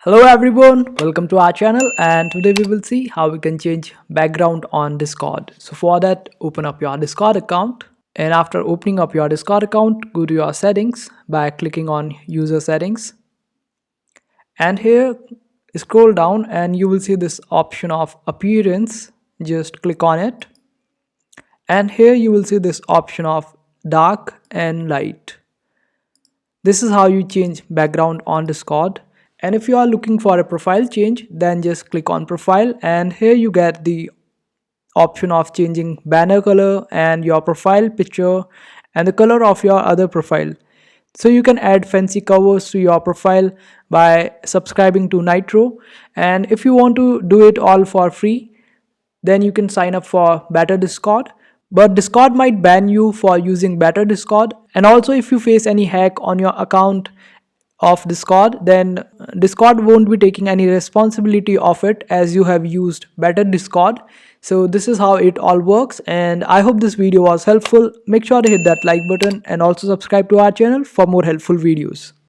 Hello everyone, welcome to our channel, and today we will see how we can change background on Discord. So for that, open up your Discord account, and after opening up your Discord account, go to your settings by clicking on user settings, and here scroll down and you will see this option of appearance. Just click on it, and here you will see this option of dark and light. This is how you change background on Discord. And if you are looking for a profile change, then just click on profile, and here you get the option of changing banner color and your profile picture and the color of your other profile. So you can add fancy covers to your profile by subscribing to Nitro. And if you want to do it all for free, then you can sign up for Better Discord. But Discord might ban you for using Better Discord. And also, if you face any hack on your account of Discord, then Discord won't be taking any responsibility of it as you have used Better Discord. So this is how it all works, and I hope this video was helpful. Make sure to hit that like button and also subscribe to our channel for more helpful videos.